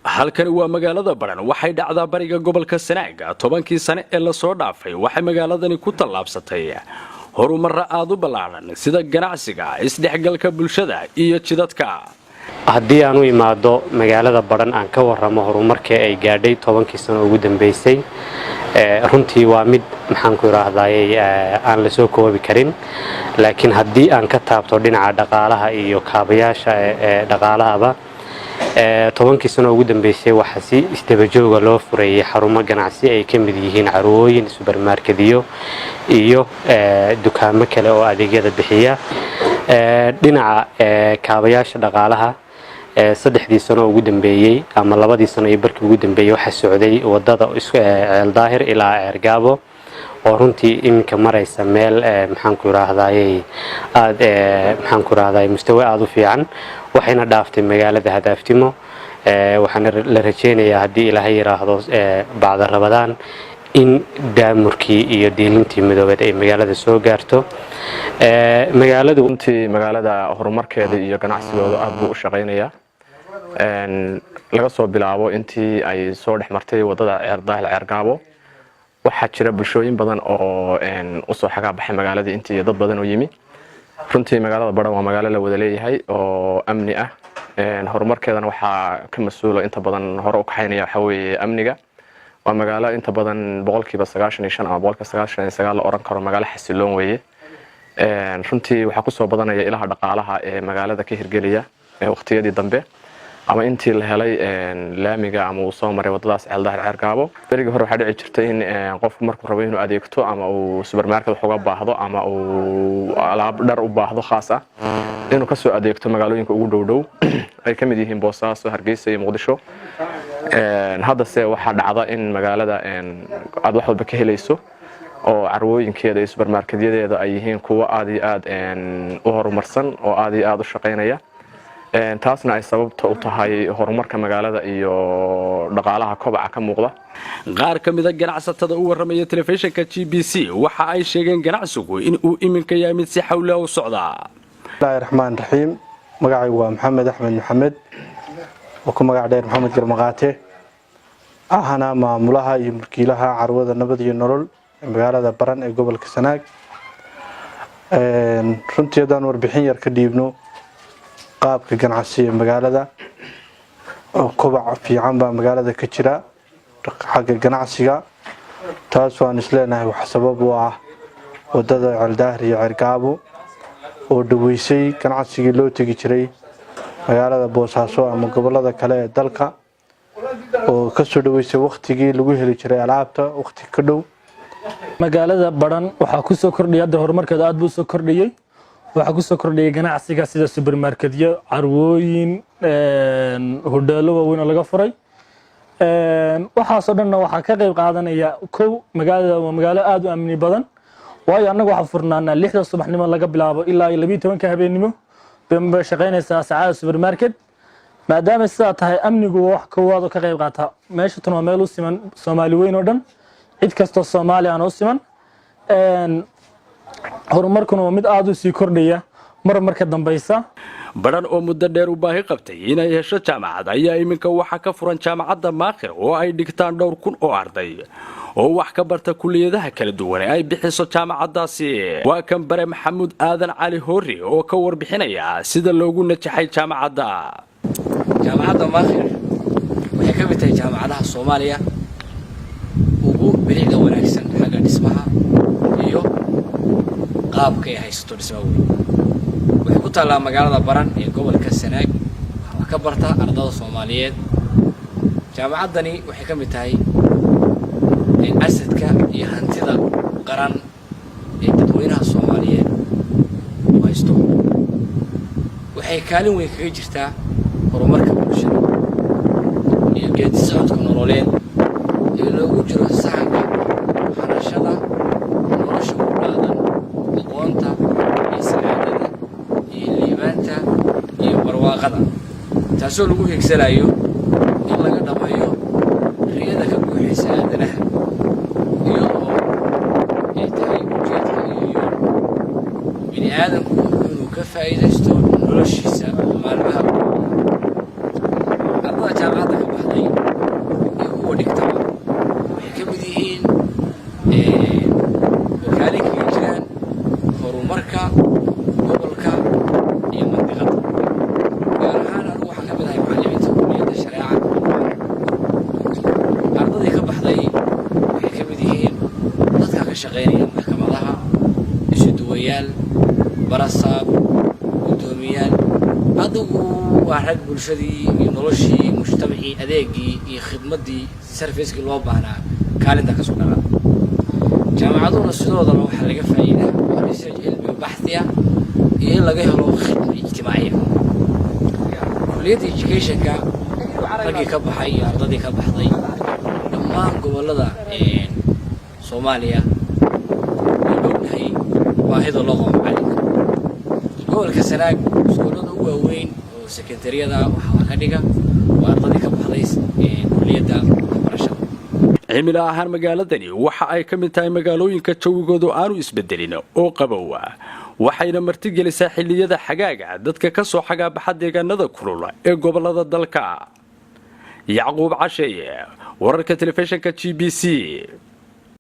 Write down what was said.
halkani waa magaalada Baran waxay dhacdaa bariga gobolka Sanaag 10kii sano ee la soo dhaafay waxay magaaladani ku tallaabsatay horumar aad u ballaaran sida ganacsiga isdhexgalka bulshada iyo jidadka haddii aan u imaado magaalada Baran aan ka warramo horumarka ay gaadhay 10kii sano ugu dambeysay runtii waa mid maxaan ku raahday aan la soo koobi karin laakiin haddii aan ka taabto dhinaca dhaqaalaha iyo kaabayaasha dhaqaalahaba 10kii sano ugu dambeysay waxa si isdabajooga loo furay xarumo ganacsi ay ka mid yihiin carwooyin supermarketiyo iyo dukaamo kale oo adeegyada bixiya dhinaca kaabayaasha dhaqaalaha 3 sano ugu dambeeyay ama 2 sano iyo barkii ugu dambeeyay waxa socday wadada Ceel Daahir ilaa Ceergaabo oo runtii iminka maraysa meel maxaan ku raahday mustawa aad u fiican waxayna dhaaftay magaalada Hadaftimo waxaana la rajeynayaa hadii Ilaahay yiraahdo bacda Ramadaan in daamurkii iyo diilintii midoobad ay magaalada soo gaarto magaalada horumarkeeda iyo ganacsigooda aad buu u shaqeynaya laga soo bilaabo intii ay soo dhexmartay wadada Ceel Daahir Ceergaabo waxa jira bulshooyin badan oo u soo xaga baxay magaalada intii dad badan oo yimi runtii magaalada Baran waa magaalo la wada leeyahay oo amni ah horumarkeedana waxa ka mas'uulo inta badan hore u kaxaynaya waxa weeye amniga waa magaalo inta badan 95% ama 99% la oran karo magaalo xasiloon weeye runtii waxa ku soo badanaya ilaha dhaqaalaha ee magaalada ka hirgeliya waqtiyadii dambe ama intii la helay laamiga ama uu soo maray wadadaas Ceel Daahir Ceergaabo bariga hore waxa dhici jirtay in qofku markuu rabo inuu adeegto ama uu supermarket wax uga baahdo ama uu alaab dhar u baahdo khaas ah inuu ka soo adeegto magaalooyinka ugu dhow ay ka mid yihiin Boosaaso Hargeysa iyo Muqdisho hadda se waxa dhacda in magaalada aad wax walba ka helayso oo carwooyinkeeda iyo supermarketyadeeda ay yihiin kuwa aad iyo aad u horumarsan oo aad iyo aad u shaqeynaya taasna ay sababta u tahay horumarka magaalada iyo dhaqaalaha kobaca ka muuqda qaar kamid ah ganacsatada u waramaya telefishinka GBC waxa ay sheegeen ganacsigu in uu iminka yahay mid si xawla u socda Bismillahir Rahmaanir Rahiim magacaygu waa Maxamed Axmed Maxamed oo ku magac dheer Maxamed Garmaqaate ahana maamulaha iyo mulkiilaha carwada nabad iyo nolol magaalada Baran ee gobolka Sanaag runtii hadaan warbixin yar ka dhiibno qaabka ganacsiga magaalada oo kobac fiican baa magaalada ka jira xagga ganacsiga taas waan isleenahay wax sabab u ah wadada Ceel Daahir iyo Ceergaabo oo dhaweysay ganacsiga loo tagi jiray magaalada Boosaaso ama gobolada kale ee dalka oo ka soo dhaweysay waqtigii lagu heli jiray alaabta waqti ka dhow magaalada Baran waxa ku soo kordhiyay horumarkeeda aad buu soo kordhiyay waxa ku soo kordhiyay ganacsiga sida supermarketyo carwooyin hoteelo waaweyn laga furay waxa soo dhanna waxa ka qayb qaadanaya magaalada waa magaalo aad u amni badan waayo anagu waxa furnaana 6 subaxnimo laga bilaabo ilaa 12 habeenimo bamba shaqeynaysa saacada supermarket maadaama sidaa tahay amnigu wax koowaad ka qayb qaata meesha tan waa meel u siman Soomaali weyn oo dhan cid kasta Soomaali aan u siman horumarkuna waa mid aad u sii kordhaya marka dambaysa Baran oo muddo dheer u baahi qabtay inay hesho jaamacad ayaa iminka waxa ka furan jaamacadda Maakhir oo ay dhigtaan dhowr kun oo arday oo wax ka barta kulliyadaha kala duwan ay bixiso jaamacaddaasi waa kan bare Maxamuud Aadan Cali Hoori oo ka warbixinaya sida loogu najaxay jaamacadda Maakhir waxay ka mid tahay jaamacadaha Soomaaliya ugu bilicda wanaagsan xagga dhismaha iyo qaabka ay haysto dhismaha waxay ku taallaa magaalada Baran ee gobolka Sanaag waxa ka barta ardayda Soomaaliyeed jaamacaddani waxay ka mid tahay asadka iyo hantida qaran ee dadweynaha Soomaaliyeed oo haysto waxay kaalin weyn kaga jirtaa horumarka bulshada iyo geedi socodka nololeed ee loogu jiro sahanka waxbarashada nolosha ku dhaadan aqoonta iyo saacadada iyo liibaanta iyo barwaaqada taasoo lagu higsanayo in laga dhameeyo riyada ka buuxaysa aadanaha iyadoo ay tahay ujeedka iyo bini aadamku inuu ka faa'iidaysto noloshiisa maalmaha ardada jaamacadda ka baxday iyo kuwa dhigtaba waxay ka mid yihiin wakaalin kaga jiraan horumarka gobolka iyo mandiqada gaar ahaan anigu waxaan ka mid ahay macallimiinta kulliyadda shareeca ardadii ka baxday waxay ka mid yihiin dadka ka shaqaynaya maxkamadaha isuduwayaal barasaab guddoomiyaal adigu waa rag bulshadii iyo noloshii mujtamacii adeegii iyo khidmaddii sarfacekii loo baahnaa kaalinta ka soo dhaqa jaamacaduna sidoodana waxaa laga faa'iidaa waa research cilmi baxthi ah iyo in laga helo khidma ijtimaaciya kulliyadda educationka raggii ka baxay iyo ardadii ka baxday dhammaan gobollada soomaaliya waan ognahay baahida loo qabo macalinka gobolka sanaag iskuullada u waaweyn oo sekendariyada waxaa ka dhiga waa ardadii ka baxday kulliyadda waxbarashada cimilo ahaan magaaladani waxa ay ka mid tahay magaalooyinka jawigoodu aanu isbedelin oo qabow waxayna martigelisaa xilliyada xagaaga dadka ka soo xagaabaxa deegaanada kulul ee gobollada dalka yacquub casheeye wararka telefishinka GBC